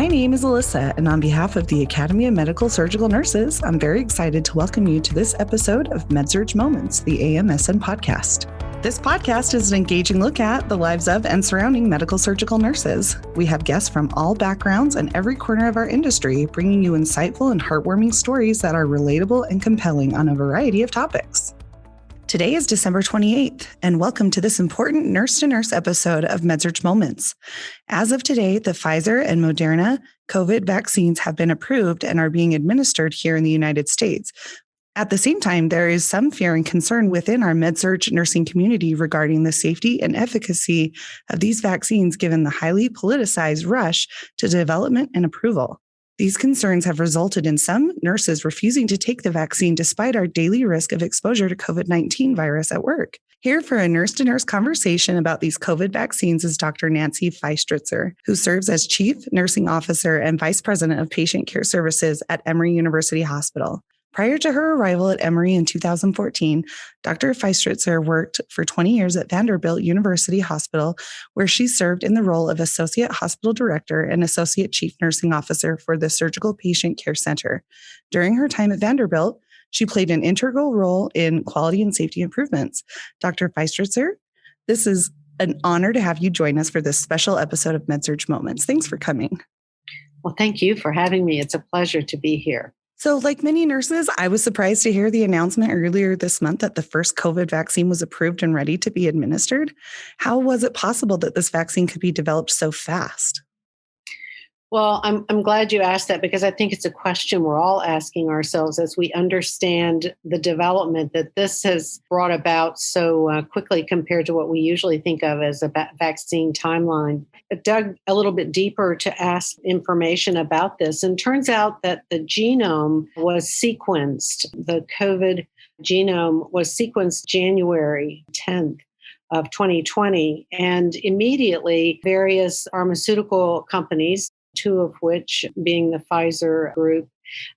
My name is Alissa, and on behalf of the Academy of Medical Surgical Nurses, I'm very excited to welcome you to this episode of med-surg Moments, the AMSN podcast. This podcast is an engaging look at the lives of and surrounding medical surgical nurses. We have guests from all backgrounds and every corner of our industry, bringing you insightful and heartwarming stories that are relatable and compelling on a variety of topics. Today is December 28th, and welcome to this important nurse-to-nurse episode of med-surg Moments. As of today, the Pfizer and Moderna COVID vaccines have been approved and are being administered here in the United States. At the same time, there is some fear and concern within our med-surg nursing community regarding the safety and efficacy of these vaccines given the highly politicized rush to development and approval. These concerns have resulted in some nurses refusing to take the vaccine despite our daily risk of exposure to COVID-19 virus at work. Here for a nurse-to-nurse conversation about these COVID vaccines is Dr. Nancye Feistritzer, who serves as Chief Nursing Officer and Vice President of Patient Care Services at Emory University Hospital. Prior to her arrival at Emory in 2014, Dr. Feistritzer worked for 20 years at Vanderbilt University Hospital, where she served in the role of Associate Hospital Director and Associate Chief Nursing Officer for the Surgical Patient Care Center. During her time at Vanderbilt, she played an integral role in quality and safety improvements. Dr. Feistritzer, this is an honor to have you join us for this special episode of med-surg Moments. Thanks for coming. Well, thank you for having me. It's a pleasure to be here. So like many nurses, I was surprised to hear the announcement earlier this month that the first COVID vaccine was approved and ready to be administered. How was it possible that this vaccine could be developed so fast? Well, I'm glad you asked that because I think it's a question we're all asking ourselves as we understand the development that this has brought about so quickly compared to what we usually think of as a vaccine timeline. I dug a little bit deeper to ask information about this, and turns out that the genome was sequenced. The COVID genome was sequenced January 10th. Of 2020, and immediately various pharmaceutical companies, two of which being the Pfizer group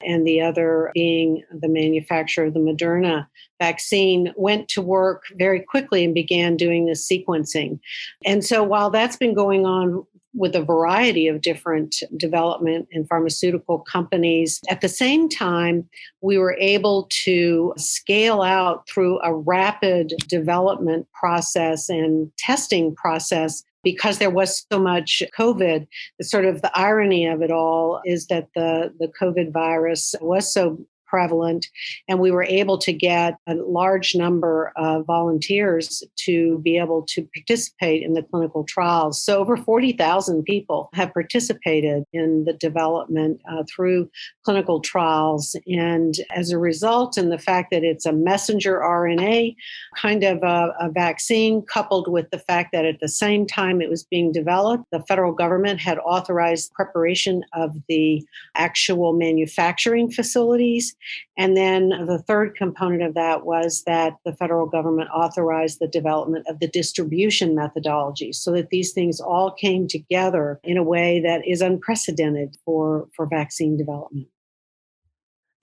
and the other being the manufacturer of the Moderna vaccine, went to work very quickly and began doing this sequencing. And so while that's been going on with a variety of different development and pharmaceutical companies, at the same time, we were able to scale out through a rapid development process and testing process. Because there was so much COVID, sort of the irony of it all is that the COVID virus was so prevalent, and we were able to get a large number of volunteers to be able to participate in the clinical trials. So over 40,000 people have participated in the development through clinical trials. And as a result, and the fact that it's a messenger RNA kind of a vaccine, coupled with the fact that at the same time it was being developed, the federal government had authorized preparation of the actual manufacturing facilities. And then the third component of that was that the federal government authorized the development of the distribution methodology so that these things all came together in a way that is unprecedented for vaccine development.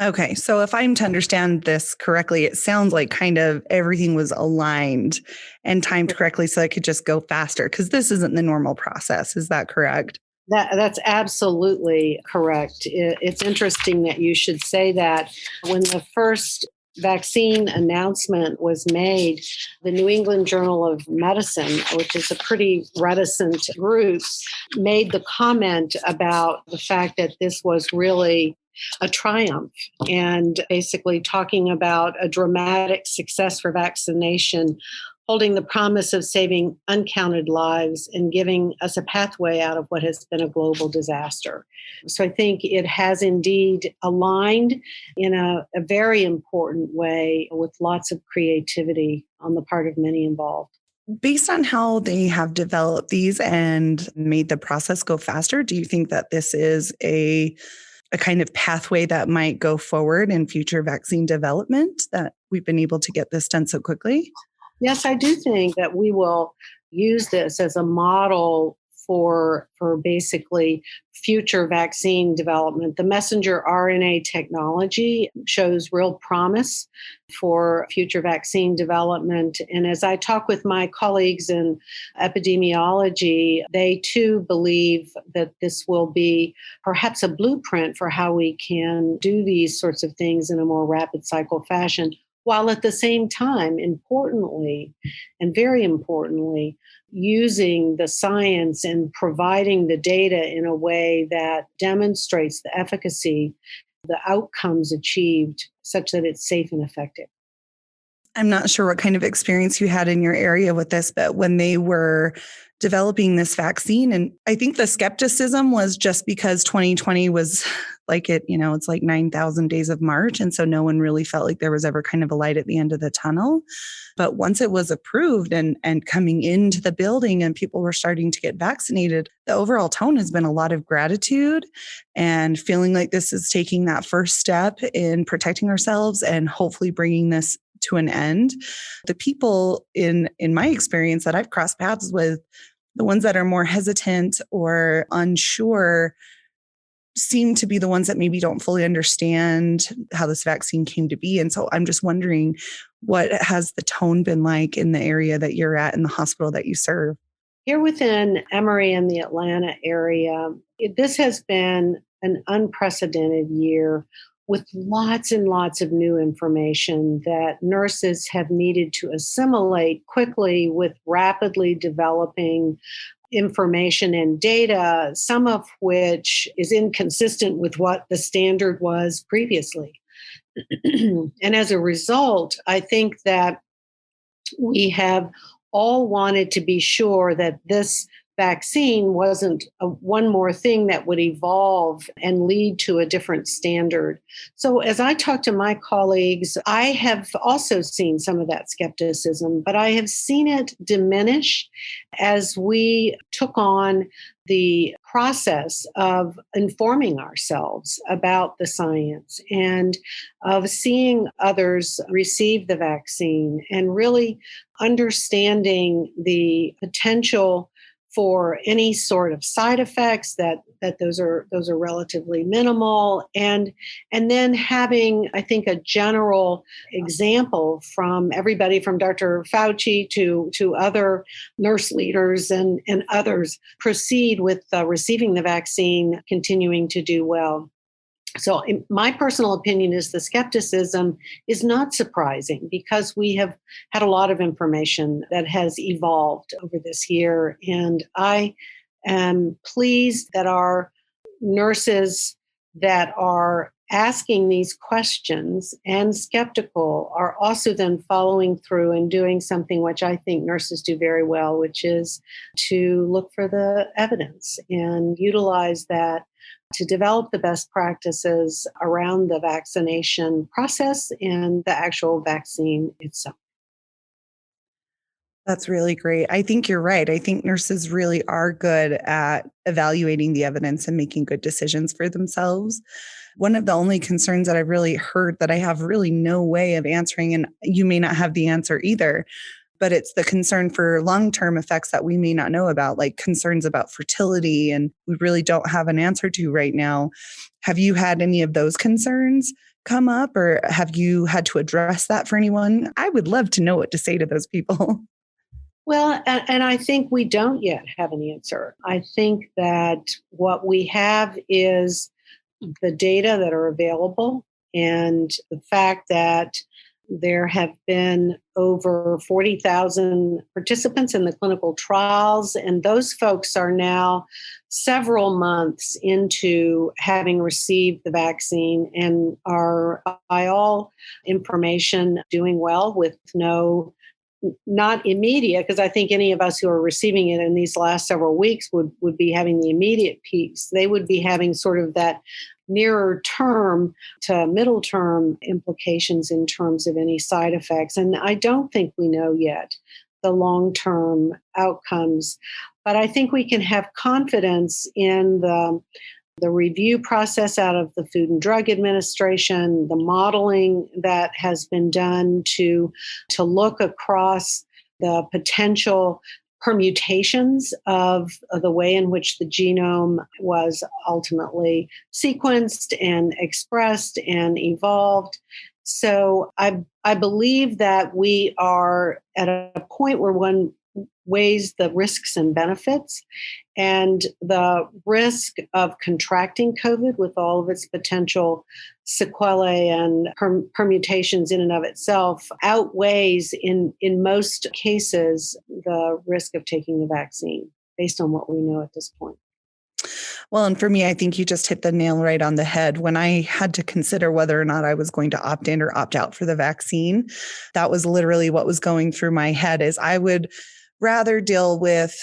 Okay, so if I'm to understand this correctly, it sounds like kind of everything was aligned and timed correctly so it could just go faster, because this isn't the normal process. Is that correct? That's absolutely correct. It's interesting that you should say that. When the first vaccine announcement was made, the New England Journal of Medicine, which is a pretty reticent group, made the comment about the fact that this was really a triumph, and basically talking about a dramatic success for vaccination, holding the promise of saving uncounted lives and giving us a pathway out of what has been a global disaster. So I think it has indeed aligned in a very important way with lots of creativity on the part of many involved. Based on how they have developed these and made the process go faster, do you think that this is a kind of pathway that might go forward in future vaccine development, that we've been able to get this done so quickly? Yes, I do think that we will use this as a model for basically future vaccine development. The messenger RNA technology shows real promise for future vaccine development. And as I talk with my colleagues in epidemiology, they too believe that this will be perhaps a blueprint for how we can do these sorts of things in a more rapid cycle fashion, while at the same time, importantly, and very importantly, using the science and providing the data in a way that demonstrates the efficacy, the outcomes achieved, such that it's safe and effective. I'm not sure what kind of experience you had in your area with this, but when they were developing this vaccine, and I think the skepticism was just because 2020 was like it's like 9,000 days of March. And so no one really felt like there was ever kind of a light at the end of the tunnel. But once it was approved and coming into the building and people were starting to get vaccinated, the overall tone has been a lot of gratitude and feeling like this is taking that first step in protecting ourselves and hopefully bringing this to an end. The people in my experience that I've crossed paths with, the ones that are more hesitant or unsure, seem to be the ones that maybe don't fully understand how this vaccine came to be. And so I'm just wondering, what has the tone been like in the area that you're at in the hospital that you serve? Here within Emory and the Atlanta area, this has been an unprecedented year with lots and lots of new information that nurses have needed to assimilate quickly with rapidly developing information and data, some of which is inconsistent with what the standard was previously. And as a result, I think that we have all wanted to be sure that this vaccine wasn't one more thing that would evolve and lead to a different standard. So as I talk to my colleagues, I have also seen some of that skepticism, but I have seen it diminish as we took on the process of informing ourselves about the science and of seeing others receive the vaccine and really understanding the potential for any sort of side effects, that those are relatively minimal, and then having, I think, a general example from everybody from Dr. Fauci to other nurse leaders and others proceed with receiving the vaccine, continuing to do well. So my personal opinion is the skepticism is not surprising because we have had a lot of information that has evolved over this year. And I am pleased that our nurses that are asking these questions and skeptical are also then following through and doing something which I think nurses do very well, which is to look for the evidence and utilize that to develop the best practices around the vaccination process and the actual vaccine itself. That's really great. I think you're right. I think nurses really are good at evaluating the evidence and making good decisions for themselves. One of the only concerns that I've really heard that I have really no way of answering, and you may not have the answer either, but it's the concern for long-term effects that we may not know about, like concerns about fertility, and we really don't have an answer to right now. Have you had any of those concerns come up, or have you had to address that for anyone? I would love to know what to say to those people. Well, and I think we don't yet have an answer. I think that what we have is the data that are available and the fact that there have been over 40,000 participants in the clinical trials, and those folks are now several months into having received the vaccine and are, by all information, doing well with not immediate, because I think any of us who are receiving it in these last several weeks would be having the immediate peaks. They would be having sort of that nearer term to middle term implications in terms of any side effects. And I don't think we know yet the long-term outcomes, but I think we can have confidence in the review process out of the Food and Drug Administration, the modeling that has been done to look across the potential permutations of the way in which the genome was ultimately sequenced and expressed and evolved. So I believe that we are at a point where one weighs the risks and benefits, and the risk of contracting COVID with all of its potential sequelae and permutations in and of itself outweighs in most cases the risk of taking the vaccine based on what we know at this point. Well, and for me, I think you just hit the nail right on the head. When I had to consider whether or not I was going to opt in or opt out for the vaccine, that was literally what was going through my head. Is I would rather deal with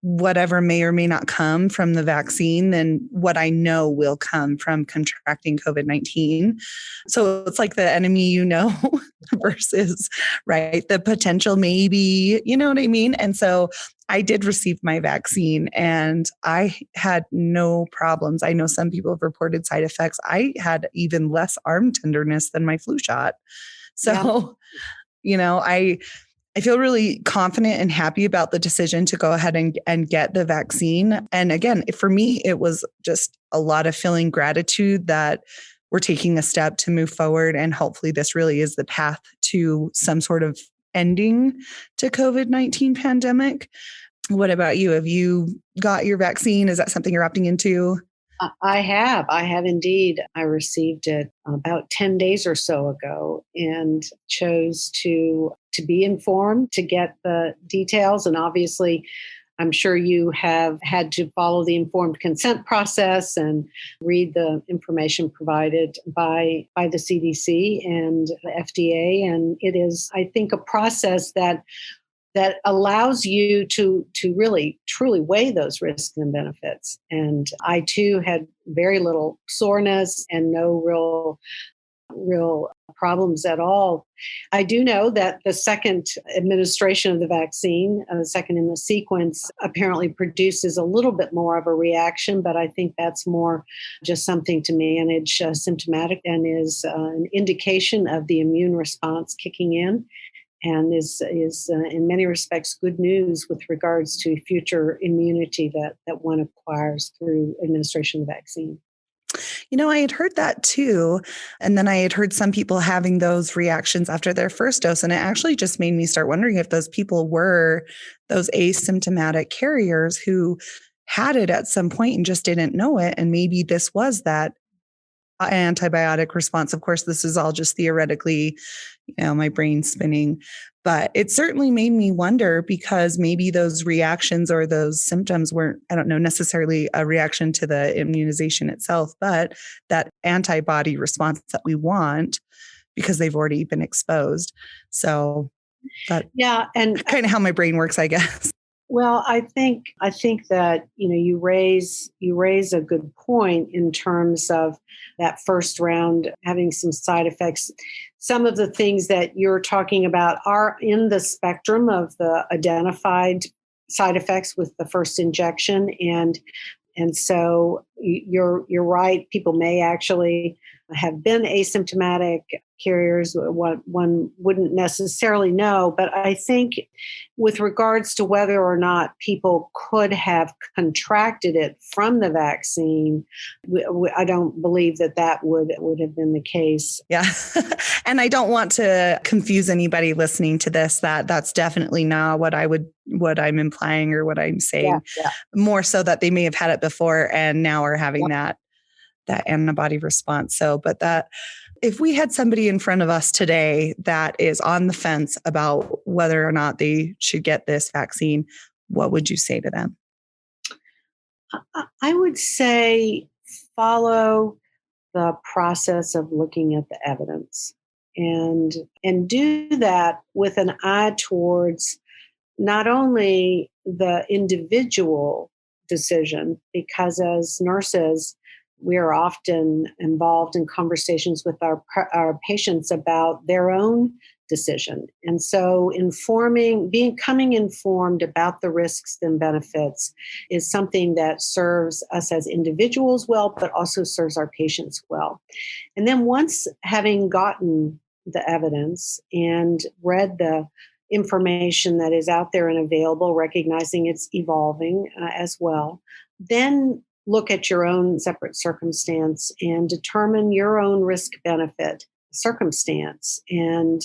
whatever may or may not come from the vaccine than what I know will come from contracting COVID-19. So it's like the enemy, versus, right, the potential maybe, you know what I mean? And so I did receive my vaccine and I had no problems. I know some people have reported side effects. I had even less arm tenderness than my flu shot. So, I feel really confident and happy about the decision to go ahead and get the vaccine. And again, for me, it was just a lot of feeling gratitude that we're taking a step to move forward. And hopefully this really is the path to some sort of ending to COVID-19 pandemic. What about you? Have you got your vaccine? Is that something you're opting into? I have indeed. I received it about 10 days or so ago and chose to be informed, to get the details. And obviously, I'm sure you have had to follow the informed consent process and read the information provided by the CDC and the FDA. And it is, I think, a process that allows you to really, truly weigh those risks and benefits. And I, too, had very little soreness and no real problems at all. I do know that the second administration of the vaccine, the second in the sequence, apparently produces a little bit more of a reaction, but I think that's more just something to manage symptomatic and is an indication of the immune response kicking in. And is in many respects good news with regards to future immunity that one acquires through administration of the vaccine. I had heard that too. And then I had heard some people having those reactions after their first dose. And it actually just made me start wondering if those people were those asymptomatic carriers who had it at some point and just didn't know it. And maybe this was that antibiotic response. Of course, this is all just theoretically, my brain spinning, but it certainly made me wonder because maybe those reactions or those symptoms weren't, I don't know, necessarily a reaction to the immunization itself, but that antibody response that we want because they've already been exposed. So that, and kind of how my brain works, I guess. Well, I think that you raise a good point in terms of that first round having some side effects. Some of the things that you're talking about are in the spectrum of the identified side effects with the first injection, and so you're right. People may actually have been asymptomatic carriers. What one wouldn't necessarily know, but I think with regards to whether or not people could have contracted it from the vaccine, I don't believe that would have been the case. Yeah. And I don't want to confuse anybody listening to this, that's definitely not what I'm implying or what I'm saying. Yeah. More so that they may have had it before and now are having that antibody response. So, but that if we had somebody in front of us today that is on the fence about whether or not they should get this vaccine, what would you say to them? I would say follow the process of looking at the evidence and do that with an eye towards not only the individual decision, because as nurses, we are often involved in conversations with our patients about their own decision. And so becoming informed about the risks and benefits is something that serves us as individuals well, but also serves our patients well. And then once having gotten the evidence and read the information that is out there and available, recognizing it's evolving as well. Then look at your own separate circumstance and determine your own risk benefit circumstance and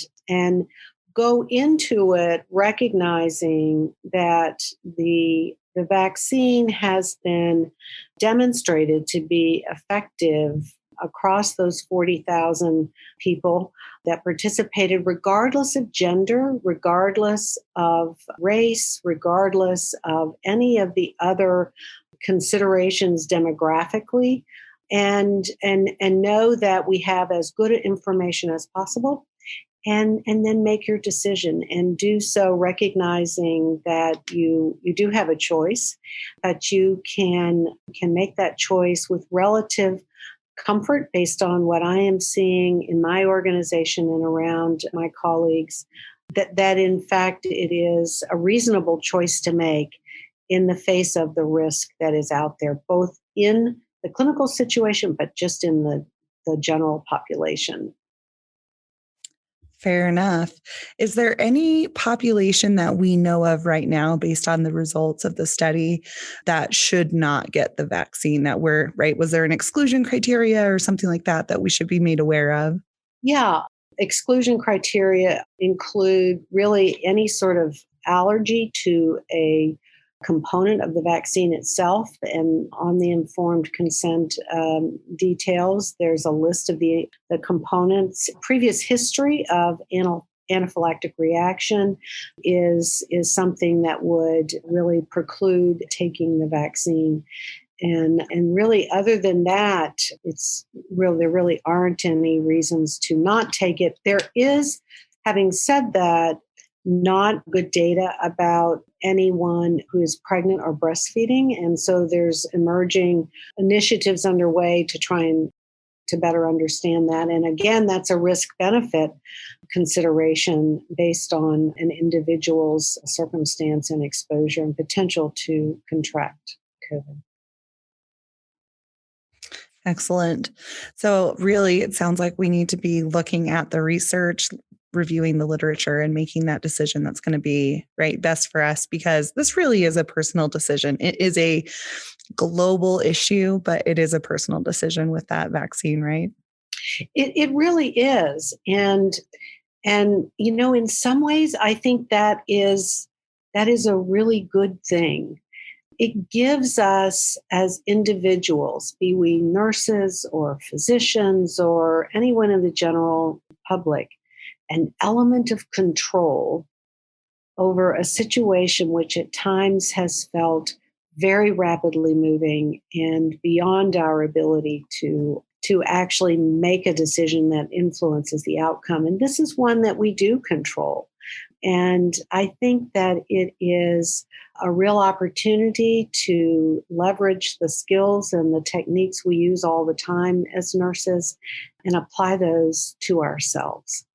go into it recognizing that the vaccine has been demonstrated to be effective across those 40,000 people that participated, regardless of gender, regardless of race, regardless of any of the other considerations demographically, and know that we have as good information as possible. And then make your decision and do so recognizing that you do have a choice, that you can make that choice with relative comfort based on what I am seeing in my organization and around my colleagues, that in fact it is a reasonable choice to make in the face of the risk that is out there, both in the clinical situation, but just in the general population. Fair enough. Is there any population that we know of right now, based on the results of the study, that should not get the vaccine? Was there an exclusion criteria or something like that we should be made aware of? Yeah. Exclusion criteria include really any sort of allergy to a component of the vaccine itself. And on the informed consent details, there's a list of the components. Previous history of anaphylactic reaction is something that would really preclude taking the vaccine. And really, other than that, there really aren't any reasons to not take it. There is, having said that, not good data about anyone who is pregnant or breastfeeding. And so there's emerging initiatives underway to try and to better understand that. And again, that's a risk-benefit consideration based on an individual's circumstance and exposure and potential to contract COVID. Excellent. So really, it sounds like we need to be looking at the research, reviewing the literature, and making that decision that's going to be best for us, because this really is a personal decision. It is a global issue, but it is a personal decision with that vaccine, right? It really is. And in some ways, I think that is a really good thing. It gives us as individuals, be we nurses or physicians or anyone in the general public, an element of control over a situation which at times has felt very rapidly moving and beyond our ability to actually make a decision that influences the outcome. And this is one that we do control. And I think that it is a real opportunity to leverage the skills and the techniques we use all the time as nurses and apply those to ourselves.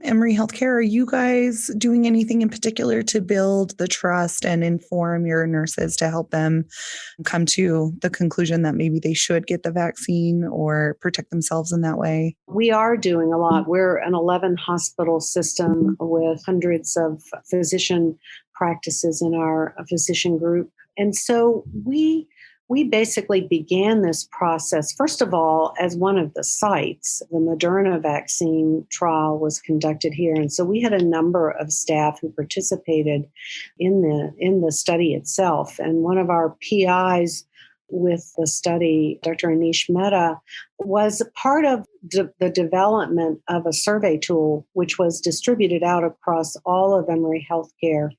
Emory Healthcare, are you guys doing anything in particular to build the trust and inform your nurses to help them come to the conclusion that maybe they should get the vaccine or protect themselves in that way? We are doing a lot. We're an 11 hospital system with hundreds of physician practices in our physician group. And so we basically began this process, first of all, as one of the sites. The Moderna vaccine trial was conducted here. And so we had a number of staff who participated in the study itself. And one of our PIs with the study, Dr. Anish Mehta, was part of the development of a survey tool, which was distributed out across all of Emory Healthcare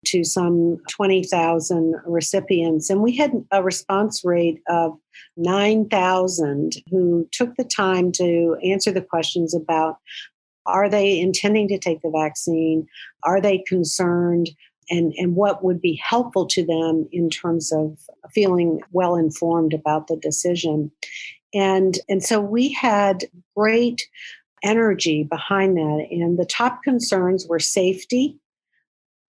to some 20,000 recipients. And we had a response rate of 9,000 who took the time to answer the questions about, are they intending to take the vaccine? Are they concerned? And what would be helpful to them in terms of feeling well informed about the decision. And so we had great energy behind that. And the top concerns were safety,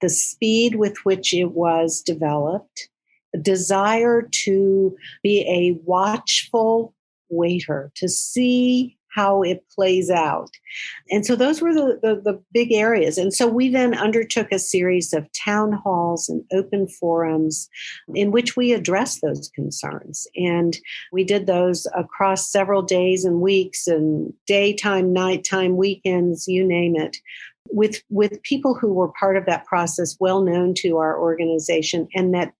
the speed with which it was developed, a desire to be a watchful waiter, to see how it plays out. And so those were the big areas. And so we then undertook a series of town halls and open forums in which we addressed those concerns. And we did those across several days and weeks and daytime, nighttime, weekends, you name it, with people who were part of that process, well known to our organization, and that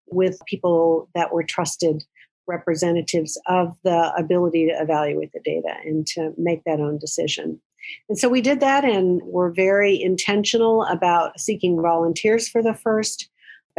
with people that were trusted representatives of the ability to evaluate the data and to make that own decision. And so we did that, and we're very intentional about seeking volunteers for the first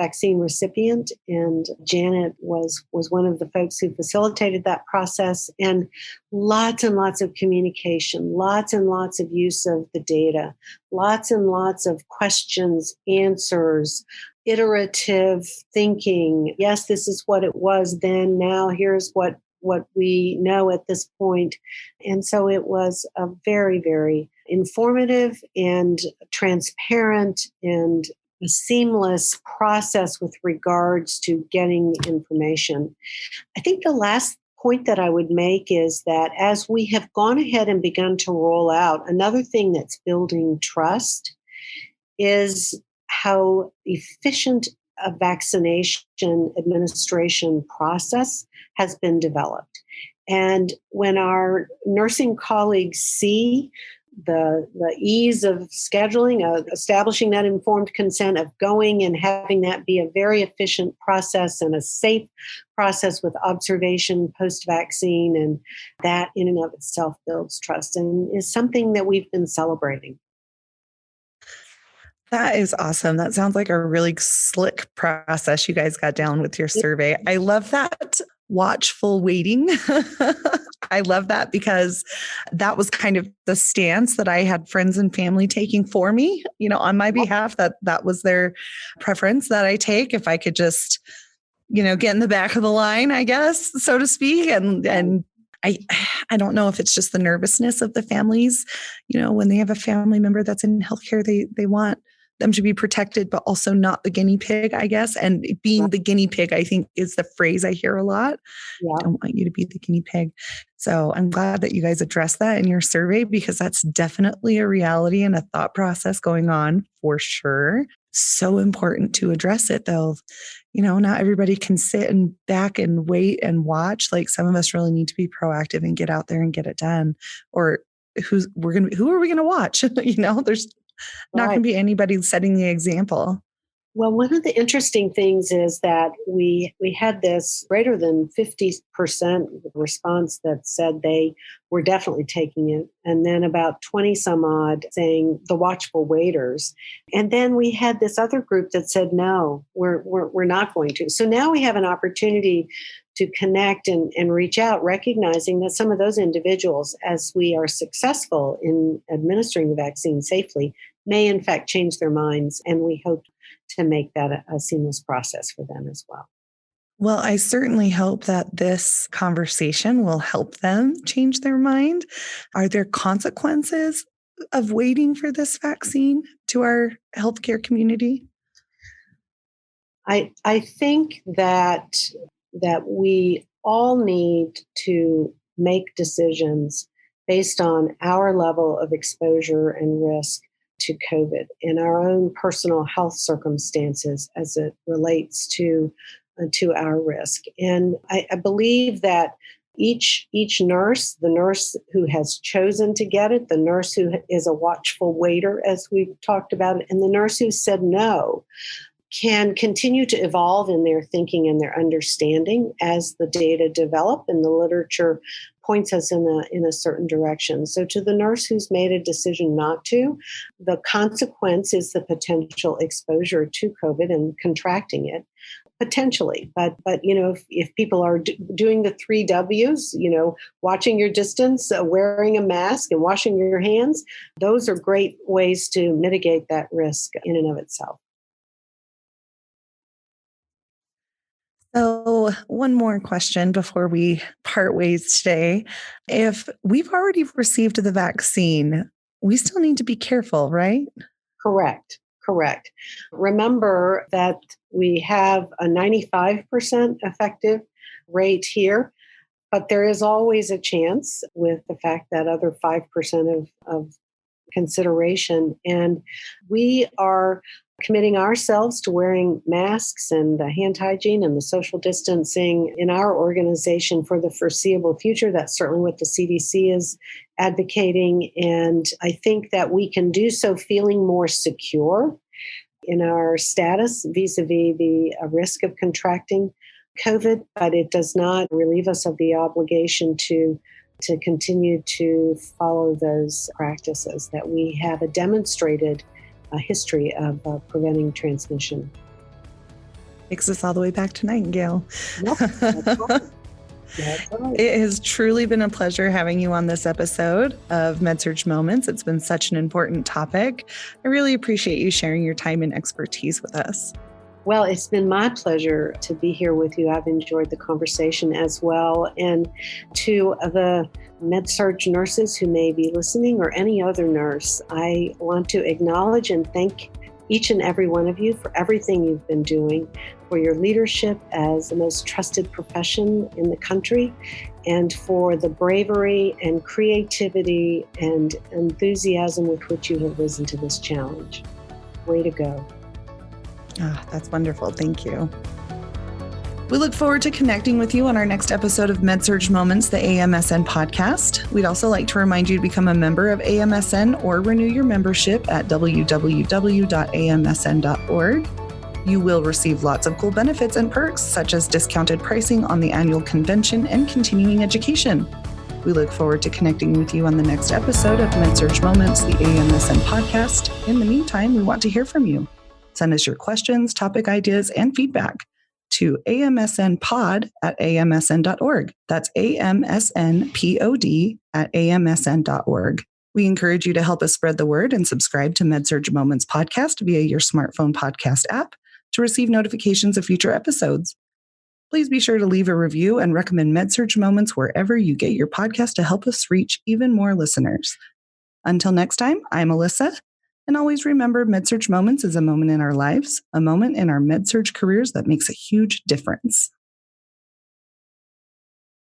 vaccine recipient. And Janet was one of the folks who facilitated that process, and lots of communication, lots and lots of use of the data, lots and lots of questions, answers, iterative thinking. Yes, this is what it was then. Now here's what we know at this point. And so it was a very, very informative and transparent and a seamless process with regards to getting information. I think the last point that I would make is that as we have gone ahead and begun to roll out, another thing that's building trust is how efficient a vaccination administration process has been developed. And when our nursing colleagues see the ease of scheduling, of establishing that informed consent, of going and having that be a very efficient process and a safe process with observation post-vaccine, and that in and of itself builds trust and is something that we've been celebrating. That is awesome. That sounds like a really slick process you guys got down with your survey. I love that watchful waiting. I love that because that was kind of the stance that I had friends and family taking for me, on my behalf, that was their preference that I take. If I could just, get in the back of the line, I guess, so to speak. And I don't know if it's just the nervousness of the families, when they have a family member that's in healthcare, they want them to be protected, but also not the guinea pig, I guess. And being the guinea pig, I think, is the phrase I hear a lot. Yeah. I don't want you to be the guinea pig. So I'm glad that you guys addressed that in your survey, because that's definitely a reality and a thought process going on for sure. So important to address it, though. Not everybody can sit and back and wait and watch. Like, some of us really need to be proactive and get out there and get it done. Or who are we going to watch? There's not going to be anybody setting the example. Well, one of the interesting things is that we had this greater than 50% response that said they were definitely taking it. And then about 20 some odd saying the watchful waiters. And then we had this other group that said, no, we're not going to. So now we have an opportunity to connect and reach out, recognizing that some of those individuals, as we are successful in administering the vaccine safely, may in fact change their minds. And we hope to make that a seamless process for them as well. Well, I certainly hope that this conversation will help them change their mind. Are there consequences of waiting for this vaccine to our healthcare community? I think that we all need to make decisions based on our level of exposure and risk to COVID and our own personal health circumstances as it relates to our risk. And I believe that each nurse, the nurse who has chosen to get it, the nurse who is a watchful waiter, as we've talked about, and the nurse who said no, can continue to evolve in their thinking and their understanding as the data develop and the literature points us in a certain direction. So to the nurse who's made a decision not to, the consequence is the potential exposure to COVID and contracting it, potentially. But if people are doing the 3 W's, watching your distance, wearing a mask, and washing your hands, those are great ways to mitigate that risk in and of itself. So one more question before we part ways today. If we've already received the vaccine, we still need to be careful, right? Correct. Remember that we have a 95% effective rate here. But there is always a chance with the fact that other 5% of consideration. And we are committing ourselves to wearing masks and the hand hygiene and the social distancing in our organization for the foreseeable future. That's certainly what the CDC is advocating. And I think that we can do so feeling more secure in our status vis-a-vis the risk of contracting COVID, but it does not relieve us of the obligation to continue to follow those practices that we have a demonstrated history of preventing transmission. Takes us all the way back to Nightingale. Yep, that's right. That's right. It has truly been a pleasure having you on this episode of med-surg Moments. It's been such an important topic. I really appreciate you sharing your time and expertise with us. Well, it's been my pleasure to be here with you. I've enjoyed the conversation as well. And to the med-surg nurses who may be listening, or any other nurse, I want to acknowledge and thank each and every one of you for everything you've been doing, for your leadership as the most trusted profession in the country, and for the bravery and creativity and enthusiasm with which you have risen to this challenge. Way to go. That's wonderful. Thank you. We look forward to connecting with you on our next episode of med-surg Moments, the AMSN podcast. We'd also like to remind you to become a member of AMSN or renew your membership at www.amsn.org. You will receive lots of cool benefits and perks, such as discounted pricing on the annual convention and continuing education. We look forward to connecting with you on the next episode of med-surg Moments, the AMSN podcast. In the meantime, we want to hear from you. Send us your questions, topic ideas, and feedback to amsnpod@amsn.org. That's amsnpod@amsn.org. We encourage you to help us spread the word and subscribe to med-surg Moments podcast via your smartphone podcast app to receive notifications of future episodes. Please be sure to leave a review and recommend med-surg Moments wherever you get your podcast to help us reach even more listeners. Until next time, I'm Alissa. And always remember, med-surg Moments is a moment in our lives, a moment in our med-surg careers that makes a huge difference.